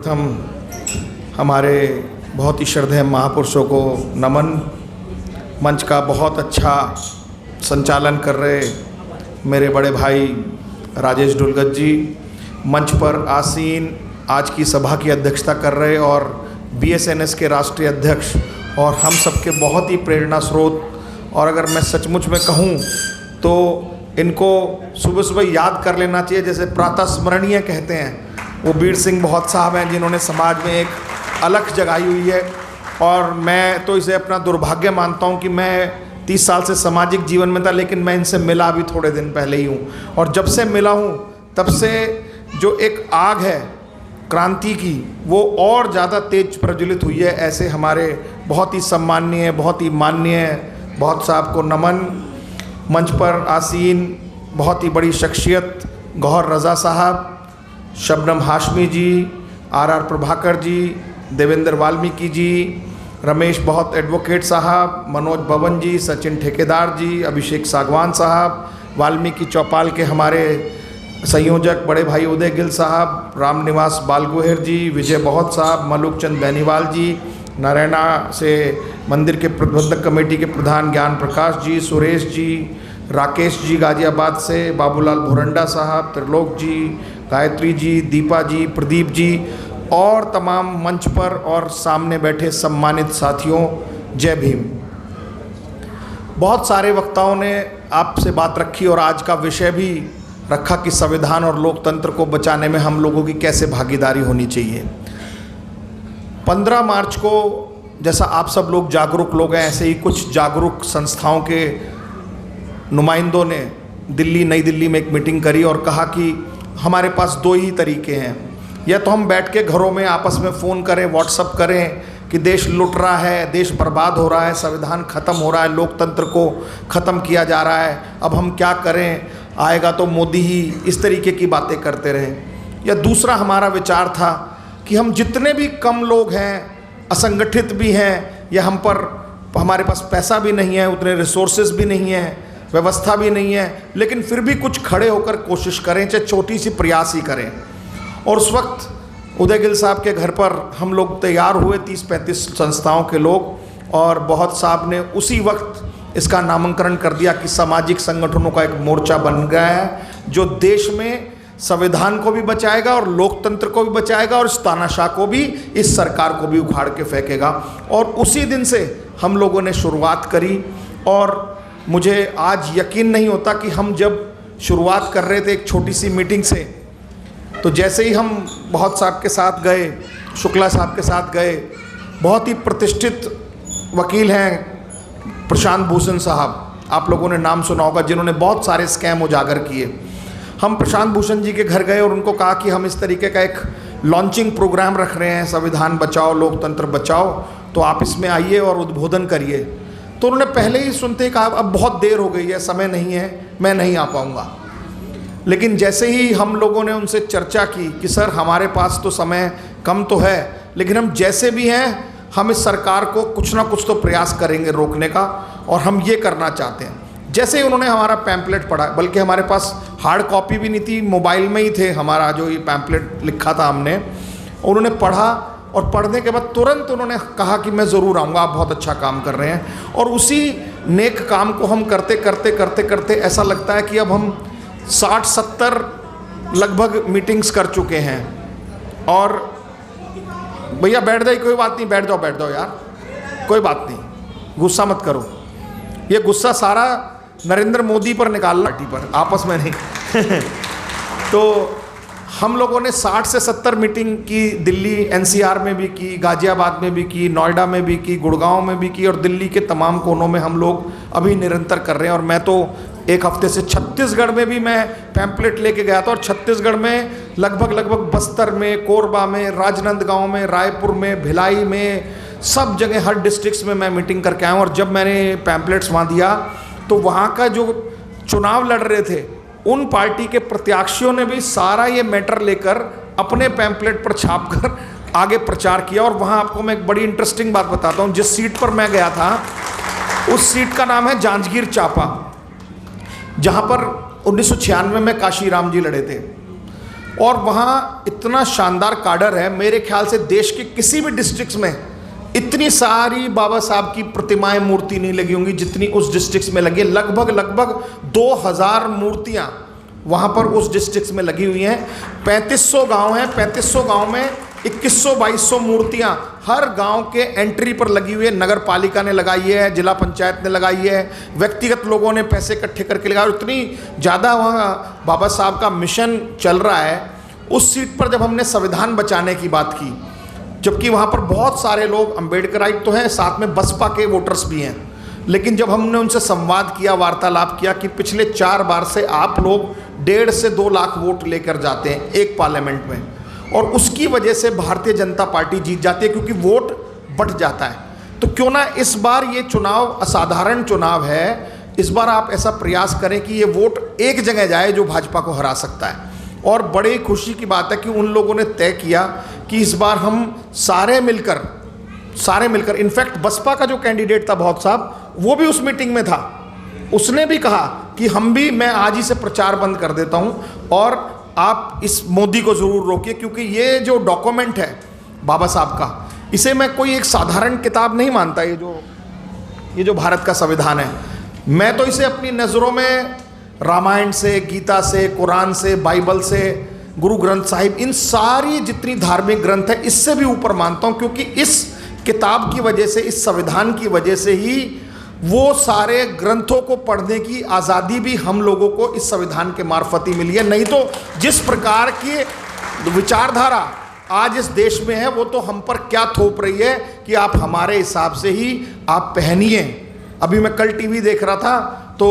हम हमारे बहुत ही श्रद्धेय महापुरुषों को नमन। मंच का बहुत अच्छा संचालन कर रहे मेरे बड़े भाई राजेश डुलगत जी, मंच पर आसीन आज की सभा की अध्यक्षता कर रहे और BSNS के राष्ट्रीय अध्यक्ष और हम सबके बहुत ही प्रेरणा स्रोत, और अगर मैं सचमुच में कहूँ तो इनको सुबह सुबह याद कर लेना चाहिए, जैसे प्रातः स्मरणीय कहते हैं। वो बीर सिंह बहुत साहब हैं जिन्होंने समाज में एक अलख जगाई हुई है, और मैं तो इसे अपना दुर्भाग्य मानता हूँ कि मैं 30 साल से सामाजिक जीवन में था, लेकिन मैं इनसे मिला भी थोड़े दिन पहले ही हूँ, और जब से मिला हूँ तब से जो एक आग है क्रांति की वो और ज़्यादा तेज प्रज्वलित हुई है। ऐसे हमारे बहुत ही सम्माननीय, बहुत ही माननीय बहुत साहब को नमन। मंच पर आसीन बहुत ही बड़ी शख्सियत गौहर रज़ा साहब, शबनम हाशमी जी, RR प्रभाकर जी, देवेंद्र वाल्मीकि जी, रमेश बहुत एडवोकेट साहब, मनोज भवन जी, सचिन ठेकेदार जी, अभिषेक सागवान साहब, वाल्मीकि चौपाल के हमारे संयोजक बड़े भाई उदय गिल साहब, रामनिवास बालगोहर जी, विजय बहुत साहब, मलुक चंद बैनीवाल जी, नारायणा से मंदिर के प्रबंधक कमेटी के प्रधान ज्ञान प्रकाश जी, सुरेश जी, राकेश जी गाजियाबाद से, बाबूलाल भोरंडा साहब, त्रिलोक जी, गायत्री जी, दीपा जी, प्रदीप जी, और तमाम मंच पर और सामने बैठे सम्मानित साथियों, जय भीम। बहुत सारे वक्ताओं ने आपसे बात रखी और आज का विषय भी रखा कि संविधान और लोकतंत्र को बचाने में हम लोगों की कैसे भागीदारी होनी चाहिए। 15 मार्च को जैसा आप सब लोग जागरूक लोग हैं, ऐसे ही कुछ जागरूक संस्थाओं के नुमाइंदों ने नई दिल्ली में एक मीटिंग करी और कहा कि हमारे पास 2 ही तरीके हैं, या तो हम बैठ के घरों में आपस में फ़ोन करें, व्हाट्सअप करें कि देश लुट रहा है, देश बर्बाद हो रहा है, संविधान ख़त्म हो रहा है, लोकतंत्र को ख़त्म किया जा रहा है, अब हम क्या करें, आएगा तो मोदी ही, इस तरीके की बातें करते रहें। या दूसरा हमारा विचार था कि हम जितने भी कम लोग हैं, असंगठित भी हैं, या हमारे पास पैसा भी नहीं है, उतने रिसोर्सेज भी नहीं है, व्यवस्था भी नहीं है, लेकिन फिर भी कुछ खड़े होकर कोशिश करें, चाहे छोटी सी प्रयास ही करें। और उस वक्त उदय गिल साहब के घर पर हम लोग तैयार हुए 30-35 संस्थाओं के लोग, और बहुत साहब ने उसी वक्त इसका नामकरण कर दिया कि सामाजिक संगठनों का एक मोर्चा बन गया है जो देश में संविधान को भी बचाएगा और लोकतंत्र को भी बचाएगा और इस तानाशाह को भी, इस सरकार को भी उखाड़ के फेंकेगा। और उसी दिन से हम लोगों ने शुरुआत करी, और मुझे आज यकीन नहीं होता कि हम जब शुरुआत कर रहे थे एक छोटी सी मीटिंग से, तो जैसे ही हम बहुत साहब के साथ गए, शुक्ला साहब के साथ गए, बहुत ही प्रतिष्ठित वकील हैं प्रशांत भूषण साहब, आप लोगों ने नाम सुना होगा, जिन्होंने बहुत सारे स्कैम उजागर किए। हम प्रशांत भूषण जी के घर गए और उनको कहा कि हम इस तरीके का एक लॉन्चिंग प्रोग्राम रख रहे हैं, संविधान बचाओ लोकतंत्र बचाओ, तो आप इसमें आइए और उद्बोधन करिए। तो उन्होंने पहले ही सुनते ही कहा अब बहुत देर हो गई है, समय नहीं है, मैं नहीं आ पाऊँगा। लेकिन जैसे ही हम लोगों ने उनसे चर्चा की कि सर हमारे पास तो समय कम तो है, लेकिन हम जैसे भी हैं हम इस सरकार को कुछ ना कुछ तो प्रयास करेंगे रोकने का, और हम ये करना चाहते हैं। जैसे ही उन्होंने हमारा पैम्पलेट पढ़ा, बल्कि हमारे पास हार्ड कॉपी भी नहीं थी, मोबाइल में ही थे हमारा जो ये पैम्पलेट लिखा था हमने, उन्होंने पढ़ा, और पढ़ने के बाद तुरंत उन्होंने कहा कि मैं ज़रूर आऊँगा, आप बहुत अच्छा काम कर रहे हैं। और उसी नेक काम को हम करते करते करते करते ऐसा लगता है कि अब हम 60-70 लगभग मीटिंग्स कर चुके हैं। और भैया बैठ जाइए, कोई बात नहीं, बैठ जाओ यार, कोई बात नहीं, गुस्सा मत करो। ये गुस्सा सारा नरेंद्र मोदी पर निकाल पार्टी पर, आपस में नहीं। तो हम लोगों ने 60 से 70 मीटिंग की, दिल्ली NCR में भी की, गाजियाबाद में भी की, नोएडा में भी की, गुड़गांव में भी की, और दिल्ली के तमाम कोनों में हम लोग अभी निरंतर कर रहे हैं। और मैं तो एक हफ्ते से छत्तीसगढ़ में भी मैं पैम्पलेट लेके गया था, और छत्तीसगढ़ में लगभग बस्तर में, कोरबा में, राजनांदगांव में, रायपुर में, भिलाई में, सब जगह हर डिस्ट्रिक्ट्स में मैं मीटिंग करके आया हूँ। और जब मैंने पैम्पलेट्स वहाँ दिया तो वहाँ का जो चुनाव लड़ रहे थे उन पार्टी के प्रत्याशियों ने भी सारा ये मैटर लेकर अपने पैम्पलेट पर छाप कर आगे प्रचार किया। और वहाँ आपको मैं एक बड़ी इंटरेस्टिंग बात बताता हूँ, जिस सीट पर मैं गया था उस सीट का नाम है जांजगीर चांपा, जहाँ पर 1996 में काशी राम जी लड़े थे। और वहाँ इतना शानदार काडर है, मेरे ख्याल से देश के किसी भी डिस्ट्रिक्ट्स में इतनी सारी बाबा साहब की प्रतिमाएं, मूर्ति नहीं लगी होंगी जितनी उस डिस्ट्रिक्ट्स में लगी है। लगभग 2000 मूर्तियाँ वहाँ पर उस डिस्ट्रिक्ट्स में लगी हुई हैं। 3500 गांव हैं, 3500 गांव में 2100-2200 मूर्तियाँ हर गांव के एंट्री पर लगी हुई है। नगर पालिका ने लगाई है, जिला पंचायत ने लगाई है, व्यक्तिगत लोगों ने पैसे इकट्ठे करके लगाए। इतनी ज़्यादा वहाँ बाबा साहब का मिशन चल रहा है। उस सीट पर जब हमने संविधान बचाने की बात की, जबकि वहाँ पर बहुत सारे लोग अम्बेडकराइट तो हैं, साथ में बसपा के वोटर्स भी हैं, लेकिन जब हमने उनसे संवाद किया, वार्तालाप किया कि पिछले 4 बार से आप लोग 1.5 से 2 लाख वोट लेकर जाते हैं एक पार्लियामेंट में, और उसकी वजह से भारतीय जनता पार्टी जीत जाती है क्योंकि वोट बट जाता है, तो क्यों ना इस बार ये चुनाव असाधारण चुनाव है, इस बार आप ऐसा प्रयास करें कि ये वोट एक जगह जाए जो भाजपा को हरा सकता है। और बड़ी खुशी की बात है कि उन लोगों ने तय किया कि इस बार हम सारे मिलकर इनफैक्ट बसपा का जो कैंडिडेट था बहुत साहब, वो भी उस मीटिंग में था। उसने भी कहा कि मैं आज ही से प्रचार बंद कर देता हूँ और आप इस मोदी को ज़रूर रोकिए, क्योंकि ये जो डॉक्यूमेंट है बाबा साहब का, इसे मैं कोई एक साधारण किताब नहीं मानता। ये जो भारत का संविधान है, मैं तो इसे अपनी नज़रों में रामायण से, गीता से, कुरान से, बाइबल से, गुरु ग्रंथ साहिब, इन सारी जितनी धार्मिक ग्रंथ है इससे भी ऊपर मानता हूँ, क्योंकि इस किताब की वजह से, इस संविधान की वजह से ही वो सारे ग्रंथों को पढ़ने की आज़ादी भी हम लोगों को इस संविधान के मार्फत ही मिली है। नहीं तो जिस प्रकार की विचारधारा आज इस देश में है, वो तो हम पर क्या थोप रही है कि आप हमारे हिसाब से ही आप पहनिए। अभी मैं कल टीवी देख रहा था तो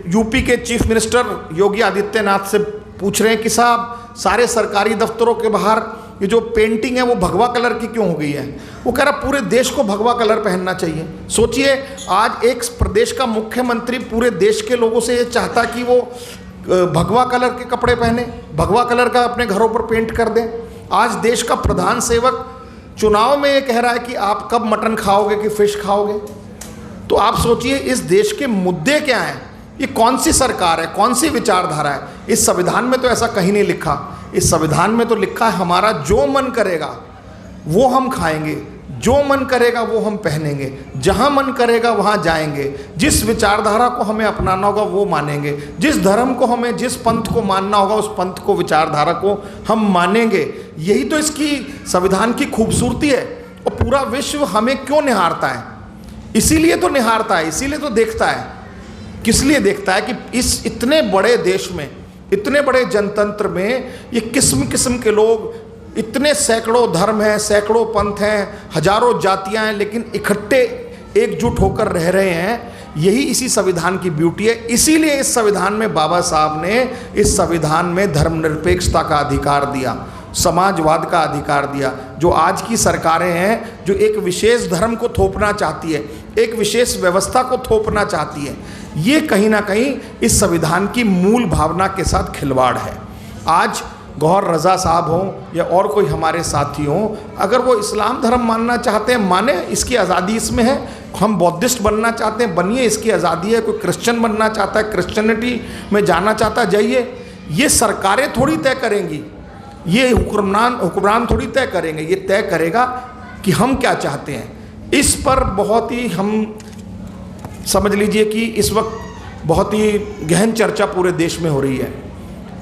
यूपी के चीफ मिनिस्टर योगी आदित्यनाथ से पूछ रहे हैं कि साहब सारे सरकारी दफ्तरों के बाहर ये जो पेंटिंग है वो भगवा कलर की क्यों हो गई है? वो कह रहा पूरे देश को भगवा कलर पहनना चाहिए। सोचिए, आज एक प्रदेश का मुख्यमंत्री पूरे देश के लोगों से ये चाहता कि वो भगवा कलर के कपड़े पहने, भगवा कलर का अपने घरों पर पेंट कर दें। आज देश का प्रधान सेवक चुनाव में ये कह रहा है कि आप कब मटन खाओगे कि फिश खाओगे। तो आप सोचिए इस देश के मुद्दे क्या हैं, ये कौन सी सरकार है, कौन सी विचारधारा है। इस संविधान में तो ऐसा कहीं नहीं लिखा। इस संविधान में तो लिखा है हमारा जो मन करेगा वो हम खाएंगे, जो मन करेगा वो हम पहनेंगे, जहाँ मन करेगा वहाँ जाएंगे, जिस विचारधारा को हमें अपनाना होगा वो मानेंगे, जिस धर्म को हमें, जिस पंथ को मानना होगा उस पंथ को, विचारधारा को हम मानेंगे। यही तो इसकी संविधान की खूबसूरती है। और पूरा विश्व हमें क्यों निहारता है? इसीलिए तो निहारता है, इसीलिए तो देखता है। किस लिए देखता है कि इस इतने बड़े देश में, इतने बड़े जनतंत्र में ये किस्म किस्म के लोग, इतने सैकड़ों धर्म हैं, सैकड़ों पंथ हैं, हजारों जातियां हैं, लेकिन इकट्ठे एकजुट होकर रह रहे हैं। यही इसी संविधान की ब्यूटी है। इसीलिए इस संविधान में बाबा साहब ने इस संविधान में धर्मनिरपेक्षता का अधिकार दिया, समाजवाद का अधिकार दिया। जो आज की सरकारें हैं जो एक विशेष धर्म को थोपना चाहती है, एक विशेष व्यवस्था को थोपना चाहती है, ये कहीं ना कहीं इस संविधान की मूल भावना के साथ खिलवाड़ है। आज गौहर रज़ा साहब हों या और कोई हमारे साथी हों, अगर वो इस्लाम धर्म मानना चाहते हैं माने, इसकी आज़ादी इसमें है। हम बौद्धिस्ट बनना चाहते हैं बनिए, इसकी आज़ादी है। कोई क्रिश्चियन बनना चाहता है, क्रिश्चियनिटी में जाना चाहता है, जाइए। ये सरकारें थोड़ी तय करेंगी, ये हुक्मरान थोड़ी तय करेंगे। ये तय करेगा कि हम क्या चाहते हैं। इस पर बहुत ही, हम समझ लीजिए कि इस वक्त बहुत ही गहन चर्चा पूरे देश में हो रही है।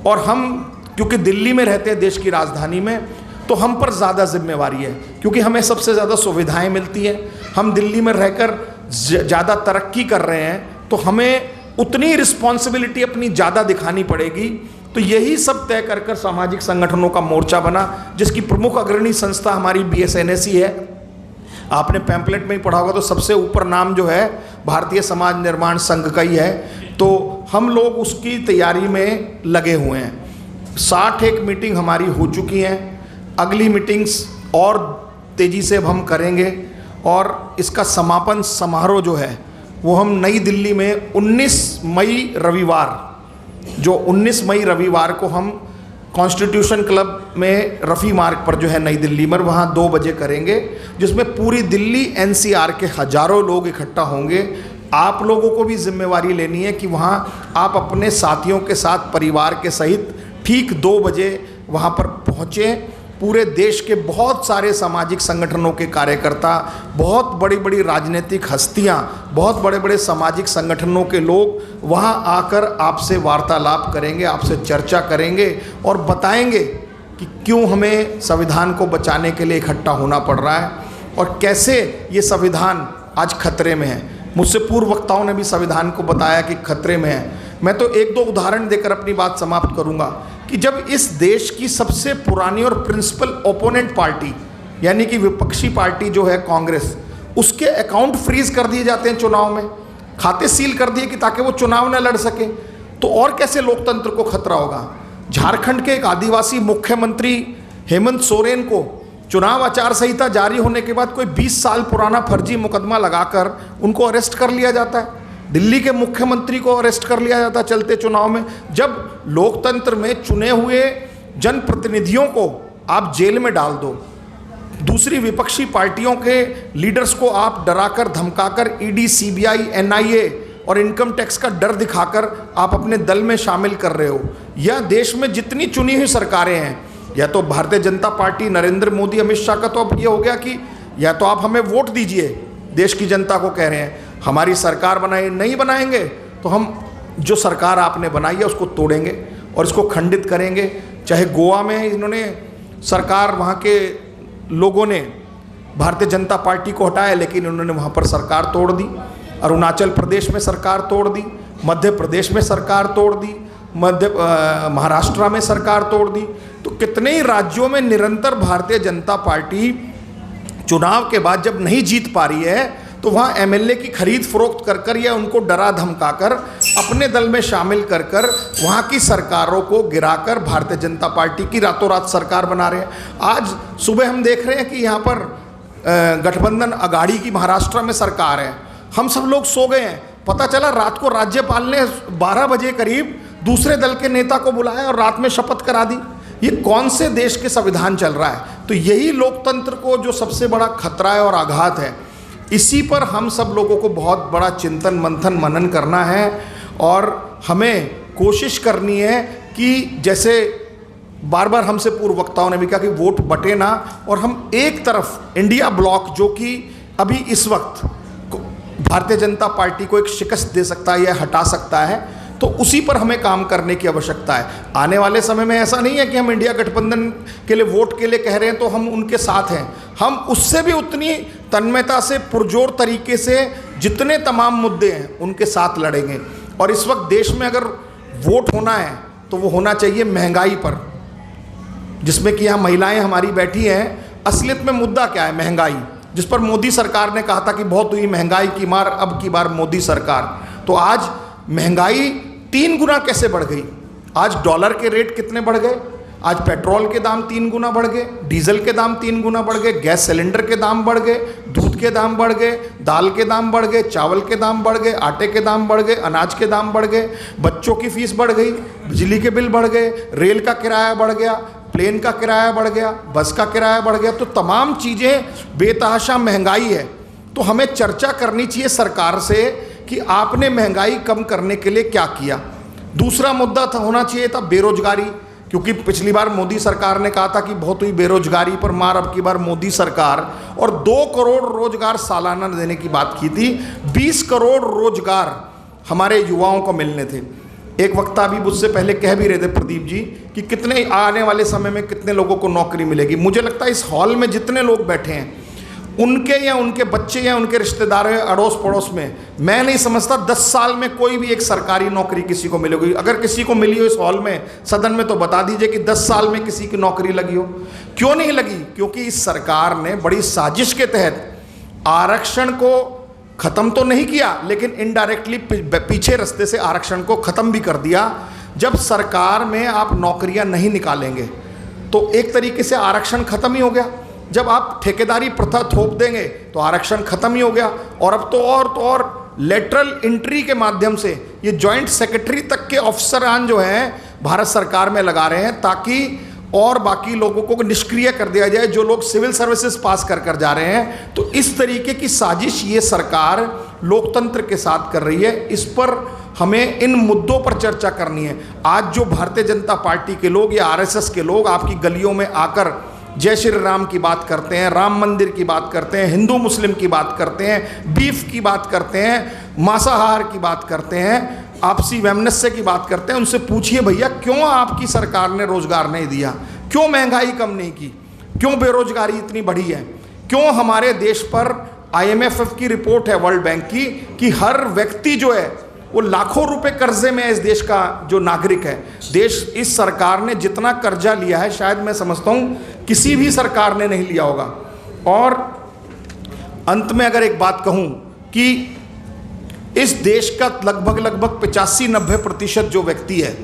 और हम क्योंकि दिल्ली में रहते हैं, देश की राजधानी में, तो हम पर ज़्यादा जिम्मेवारी है, क्योंकि हमें सबसे ज़्यादा सुविधाएं मिलती हैं। हम दिल्ली में रहकर ज़्यादा तरक्की कर रहे हैं, तो हमें उतनी रिस्पॉन्सिबिलिटी अपनी ज़्यादा दिखानी पड़ेगी। तो यही सब तय कर सामाजिक संगठनों का मोर्चा बना, जिसकी प्रमुख अग्रणी संस्था हमारी BSNSE है। आपने पैम्पलेट में ही पढ़ा होगा, तो सबसे ऊपर नाम जो है भारतीय समाज निर्माण संघ का ही है। तो हम लोग उसकी तैयारी में लगे हुए हैं। 61 मीटिंग हमारी हो चुकी हैं। अगली मीटिंग्स और तेज़ी से हम करेंगे, और इसका समापन समारोह जो है वो हम नई दिल्ली में 19 मई रविवार को हम कॉन्स्टिट्यूशन क्लब में रफ़ी मार्ग पर जो है नई दिल्ली में, वहाँ 2 बजे करेंगे, जिसमें पूरी दिल्ली NCR के हज़ारों लोग इकट्ठा होंगे। आप लोगों को भी जिम्मेवारी लेनी है कि वहाँ आप अपने साथियों के साथ, परिवार के सहित ठीक 2 बजे वहाँ पर पहुँचे। पूरे देश के बहुत सारे सामाजिक संगठनों के कार्यकर्ता, बहुत बड़ी बड़ी राजनीतिक हस्तियां, बहुत बड़े बड़े सामाजिक संगठनों के लोग वहां आकर आपसे वार्तालाप करेंगे, आपसे चर्चा करेंगे और बताएंगे कि क्यों हमें संविधान को बचाने के लिए इकट्ठा होना पड़ रहा है और कैसे ये संविधान आज खतरे में है। मुझसे पूर्व वक्ताओं ने भी संविधान को बताया कि खतरे में है। मैं तो 1-2 उदाहरण देकर अपनी बात समाप्त करूंगा कि जब इस देश की सबसे पुरानी और प्रिंसिपल ओपोनेंट पार्टी यानी कि विपक्षी पार्टी जो है कांग्रेस, उसके अकाउंट फ्रीज कर दिए जाते हैं चुनाव में, खाते सील कर दिए कि ताकि वो चुनाव न लड़ सके, तो और कैसे लोकतंत्र को खतरा होगा। झारखंड के एक आदिवासी मुख्यमंत्री हेमंत सोरेन को चुनाव आचार संहिता जारी होने के बाद कोई 20 साल पुराना फर्जी मुकदमा लगाकर उनको अरेस्ट कर लिया जाता है। दिल्ली के मुख्यमंत्री को अरेस्ट कर लिया जाता है चलते चुनाव में। जब लोकतंत्र में चुने हुए जनप्रतिनिधियों को आप जेल में डाल दो, दूसरी विपक्षी पार्टियों के लीडर्स को आप डराकर धमकाकर ईडी, सीबीआई, एनआईए और इनकम टैक्स का डर दिखाकर आप अपने दल में शामिल कर रहे हो, या देश में जितनी चुनी हुई सरकारें हैं, या तो भारतीय जनता पार्टी, नरेंद्र मोदी, अमित शाह का तो अब ये हो गया कि या तो आप हमें वोट दीजिए, देश की जनता को कह रहे हैं हमारी सरकार बनाए, नहीं बनाएंगे तो हम जो सरकार आपने बनाई है उसको तोड़ेंगे और इसको खंडित करेंगे। चाहे गोवा में इन्होंने सरकार, वहाँ के लोगों ने भारतीय जनता पार्टी को हटाया लेकिन उन्होंने वहाँ पर सरकार तोड़ दी। अरुणाचल प्रदेश में सरकार तोड़ दी, मध्य प्रदेश में सरकार तोड़ दी, महाराष्ट्र में सरकार तोड़ दी। तो कितने ही राज्यों में निरंतर भारतीय जनता पार्टी चुनाव के बाद जब नहीं जीत पा रही है तो वहाँ एमएलए की खरीद फरोख्त कर कर या उनको डरा धमकाकर अपने दल में शामिल कर कर वहाँ की सरकारों को गिराकर भारतीय जनता पार्टी की रातों रात सरकार बना रहे हैं। आज सुबह हम देख रहे हैं कि यहाँ पर गठबंधन अघाड़ी की महाराष्ट्र में सरकार है। हम सब लोग सो गए हैं, पता चला रात को राज्यपाल ने 12 बजे करीब दूसरे दल के नेता को बुलाया और रात में शपथ करा दी। ये कौन से देश के संविधान चल रहा है? तो यही लोकतंत्र को जो सबसे बड़ा खतरा है और आघात है, इसी पर हम सब लोगों को बहुत बड़ा चिंतन मंथन मनन करना है और हमें कोशिश करनी है कि जैसे बार बार हमसे पूर्व वक्ताओं ने भी कहा कि वोट बटे ना और हम एक तरफ इंडिया ब्लॉक जो कि अभी इस वक्त भारतीय जनता पार्टी को एक शिकस्त दे सकता है या हटा सकता है, तो उसी पर हमें काम करने की आवश्यकता है। आने वाले समय में ऐसा नहीं है कि हम इंडिया गठबंधन के लिए वोट के लिए कह रहे हैं तो हम उनके साथ हैं, हम उससे भी उतनी तन्मयता से पुरजोर तरीके से जितने तमाम मुद्दे हैं उनके साथ लड़ेंगे। और इस वक्त देश में अगर वोट होना है तो वो होना चाहिए महंगाई पर, जिसमें कि यहाँ महिलाएं हमारी बैठी हैं। असलियत में मुद्दा क्या है? महंगाई, जिस पर मोदी सरकार ने कहा था कि बहुत हुई महंगाई की मार, अब की बार मोदी सरकार। तो आज महंगाई 3 गुना कैसे बढ़ गई? आज डॉलर के रेट कितने बढ़ गए? आज पेट्रोल के दाम 3 गुना बढ़ गए, डीजल के दाम 3 गुना बढ़ गए, गैस सिलेंडर के दाम बढ़ गए, दूध के दाम बढ़ गए, दाल के दाम बढ़ गए, चावल के दाम बढ़ गए, आटे के दाम बढ़ गए, अनाज के दाम बढ़ गए, बच्चों की फीस बढ़ गई, बिजली के बिल बढ़ गए, रेल का किराया बढ़ गया, प्लेन का किराया बढ़ गया, बस का किराया बढ़ गया। तो तमाम चीज़ें बेतहाशा महंगाई है। तो हमें चर्चा करनी चाहिए सरकार से कि आपने महंगाई कम करने के लिए क्या किया। दूसरा मुद्दा होना चाहिए था बेरोजगारी, क्योंकि पिछली बार मोदी सरकार ने कहा था कि बहुत हुई बेरोजगारी पर मार, अब की बार मोदी सरकार और 2 करोड़ रोजगार सालाना देने की बात की थी। 20 करोड़ रोजगार हमारे युवाओं को मिलने थे। एक वक्ता अभी मुझसे पहले कह भी रहे थे प्रदीप जी कि कितने आने वाले समय में कितने लोगों को नौकरी मिलेगी। मुझे लगता है इस हॉल में जितने लोग बैठे हैं उनके या उनके बच्चे या उनके रिश्तेदार अड़ोस पड़ोस में, मैं नहीं समझता 10 साल में कोई भी एक सरकारी नौकरी किसी को मिलेगी। अगर किसी को मिली हो इस हॉल में, सदन में, तो बता दीजिए कि 10 साल में किसी की नौकरी लगी हो। क्यों नहीं लगी? क्योंकि इस सरकार ने बड़ी साजिश के तहत आरक्षण को ख़त्म तो नहीं किया, लेकिन इनडायरेक्टली पीछे रास्ते से आरक्षण को ख़त्म भी कर दिया। जब सरकार में आप नौकरियां नहीं निकालेंगे तो एक तरीके से आरक्षण ख़त्म ही हो गया। जब आप ठेकेदारी प्रथा थोप देंगे तो आरक्षण ख़त्म ही हो गया। और अब तो और लेटरल एंट्री के माध्यम से ये जॉइंट सेक्रेटरी तक के अफसरान जो हैं भारत सरकार में लगा रहे हैं, ताकि और बाकी लोगों को निष्क्रिय कर दिया जाए जो लोग सिविल सर्विसेज पास कर जा रहे हैं। तो इस तरीके की साजिश ये सरकार लोकतंत्र के साथ कर रही है। इस पर हमें इन मुद्दों पर चर्चा करनी है। आज जो भारतीय जनता पार्टी के लोग या आरएसएस के लोग आपकी गलियों में आकर जय श्री राम की बात करते हैं, राम मंदिर की बात करते हैं, हिंदू मुस्लिम की बात करते हैं, बीफ की बात करते हैं, मांसाहार की बात करते हैं, आपसी वैमनस्य की बात करते हैं, उनसे पूछिए भैया क्यों आपकी सरकार ने रोजगार नहीं दिया, क्यों महंगाई कम नहीं की, क्यों बेरोजगारी इतनी बढ़ी है, क्यों हमारे देश पर IMF की रिपोर्ट है वर्ल्ड बैंक की कि हर व्यक्ति जो है वो लाखों रुपए कर्जे में है इस देश का जो नागरिक है। देश, इस सरकार ने जितना कर्जा लिया है शायद मैं समझता हूँ किसी भी सरकार ने नहीं लिया होगा। और अंत में अगर एक बात कहूँ कि इस देश का लगभग 85-90% जो व्यक्ति है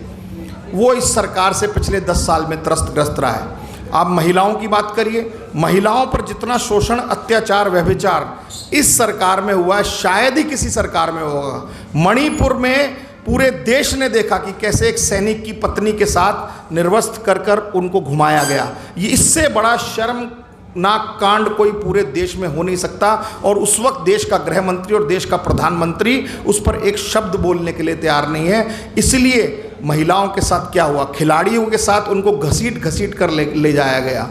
वो इस सरकार से पिछले 10 साल में त्रस्त रहा है। आप महिलाओं की बात करिए, महिलाओं पर जितना शोषण, अत्याचार, व्यभिचार इस सरकार में हुआ है शायद ही किसी सरकार में होगा। मणिपुर में पूरे देश ने देखा कि कैसे एक सैनिक की पत्नी के साथ निर्वस्त्र कर उनको घुमाया गया। ये इससे बड़ा शर्मनाक कांड कोई पूरे देश में हो नहीं सकता। और उस वक्त देश का गृह मंत्री और देश का प्रधानमंत्री उस पर एक शब्द बोलने के लिए तैयार नहीं है। इसलिए महिलाओं के साथ क्या हुआ, खिलाड़ियों के साथ उनको घसीट कर ले जाया गया।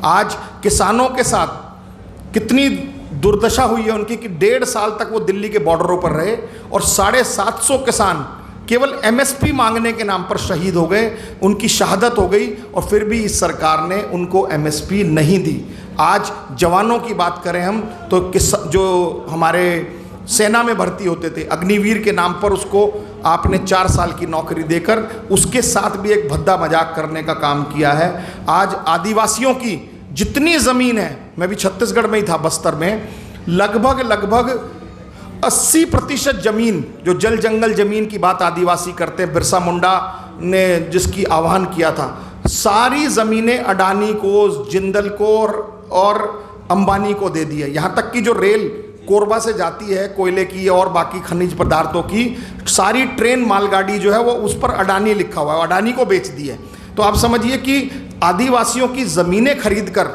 आज किसानों के साथ कितनी दुर्दशा हुई है उनकी कि 1.5 साल तक वो दिल्ली के बॉर्डरों पर रहे और 750 किसान केवल MSP मांगने के नाम पर शहीद हो गए, उनकी शहादत हो गई और फिर भी इस सरकार ने उनको MSP नहीं दी। आज जवानों की बात करें हम तो जो हमारे सेना में भर्ती होते थे, अग्निवीर के नाम पर उसको आपने 4 साल की नौकरी देकर उसके साथ भी एक भद्दा मजाक करने का काम किया है। आज आदिवासियों की जितनी ज़मीन है, मैं भी छत्तीसगढ़ में ही था, बस्तर में, लगभग 80% ज़मीन, जो जल जंगल ज़मीन की बात आदिवासी करते हैं, बिरसा मुंडा ने जिसकी आह्वान किया था, सारी ज़मीनें अडानी को, जिंदल को और अंबानी को दे दी है। यहाँ तक कि जो रेल कोरबा से जाती है कोयले की और बाकी खनिज पदार्थों की, सारी ट्रेन मालगाड़ी जो है वो उस पर अडानी लिखा हुआ है, अडानी को बेच दी है। तो आप समझिए कि आदिवासियों की ज़मीनें खरीद कर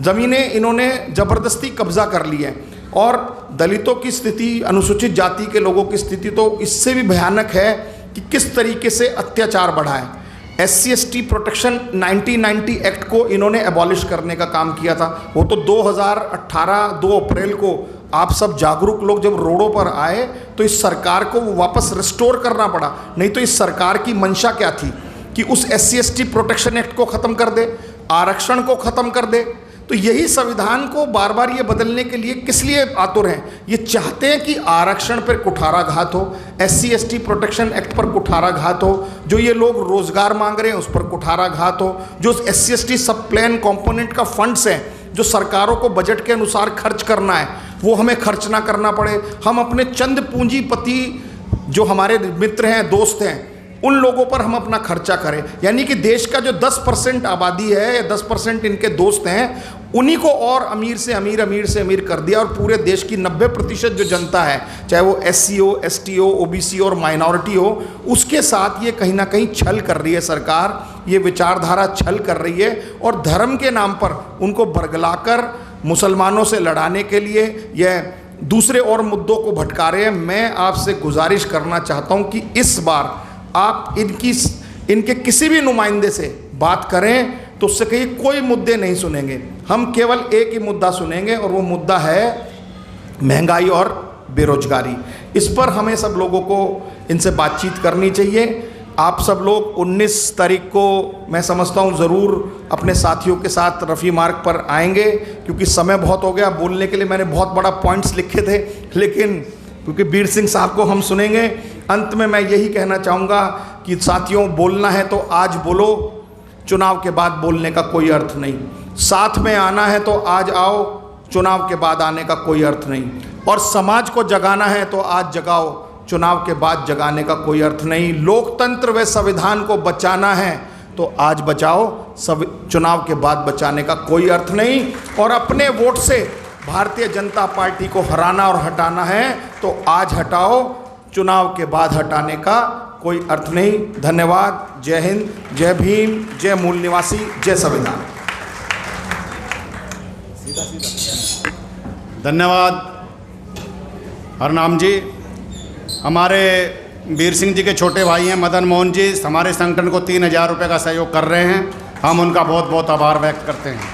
ज़मीनें इन्होंने ज़बरदस्ती कब्जा कर ली है। और दलितों की स्थिति, अनुसूचित जाति के लोगों की स्थिति तो इससे भी भयानक है कि किस तरीके से अत्याचार बढ़ा है। SC/ST प्रोटेक्शन 1990 एक्ट को इन्होंने एबॉलिश करने का काम किया था। वो तो 2018 2 अप्रैल को आप सब जागरूक लोग जब रोडों पर आए तो इस सरकार को वो वापस रिस्टोर करना पड़ा। नहीं तो इस सरकार की मंशा क्या थी कि उस SC/ST प्रोटेक्शन एक्ट को ख़त्म कर दे, आरक्षण को ख़त्म कर दे। तो यही संविधान को बार बार ये बदलने के लिए किस लिए आतुर हैं? ये चाहते हैं कि आरक्षण पर कुठाराघात हो, SC/ST प्रोटेक्शन एक्ट पर कुठाराघात हो, जो ये लोग रोजगार मांग रहे हैं उस पर कुठाराघात हो, जो SC/ST सब प्लान कंपोनेंट का फंड्स हैं जो सरकारों को बजट के अनुसार खर्च करना है वो हमें खर्च ना करना पड़े। हम अपने चंद पूंजीपति जो हमारे मित्र हैं, दोस्त हैं, उन लोगों पर हम अपना खर्चा करें। यानी कि देश का जो 10% आबादी है या 10% इनके दोस्त हैं, उन्हीं को और अमीर से अमीर कर दिया और पूरे देश की 90% जो जनता है, चाहे वो SC हो, ST हो, OBC और माइनॉरिटी हो, उसके साथ ये कहीं ना कहीं छल कर रही है सरकार। ये विचारधारा छल कर रही है और धर्म के नाम पर उनको बरगलाकर मुसलमानों से लड़ाने के लिए यह दूसरे और मुद्दों को भटका रहे हैं। मैं आपसे गुजारिश करना चाहता हूँ कि इस बार आप इनके किसी भी नुमाइंदे से बात करें तो उससे कहीं कोई मुद्दे नहीं सुनेंगे, हम केवल एक ही मुद्दा सुनेंगे और वो मुद्दा है महंगाई और बेरोजगारी। इस पर हमें सब लोगों को इनसे बातचीत करनी चाहिए। आप सब लोग 19 तारीख को मैं समझता हूँ ज़रूर अपने साथियों के साथ रफ़ी मार्ग पर आएंगे, क्योंकि समय बहुत हो गया। बोलने के लिए मैंने बहुत बड़ा पॉइंट्स लिखे थे, लेकिन क्योंकि वीर सिंह साहब को हम सुनेंगे, अंत में मैं यही कहना चाहूँगा कि साथियों, बोलना है तो आज बोलो, चुनाव के बाद बोलने का कोई अर्थ नहीं। साथ में आना है तो आज आओ, चुनाव के बाद आने का कोई अर्थ नहीं। और समाज को जगाना है तो आज जगाओ, चुनाव के बाद जगाने का कोई अर्थ नहीं। लोकतंत्र व संविधान को बचाना है तो आज बचाओ, चुनाव के बाद बचाने का कोई अर्थ नहीं। और अपने वोट से भारतीय जनता पार्टी को हराना और हटाना है तो आज हटाओ, चुनाव के बाद हटाने का कोई अर्थ नहीं। धन्यवाद। जय हिंद, जय भीम, जय मूल निवासी, जय संविधान। धन्यवाद हरनाम जी। हमारे वीर सिंह जी के छोटे भाई हैं मदन मोहन जी, हमारे संगठन को 3000 रुपये का सहयोग कर रहे हैं। हम उनका बहुत बहुत आभार व्यक्त करते हैं।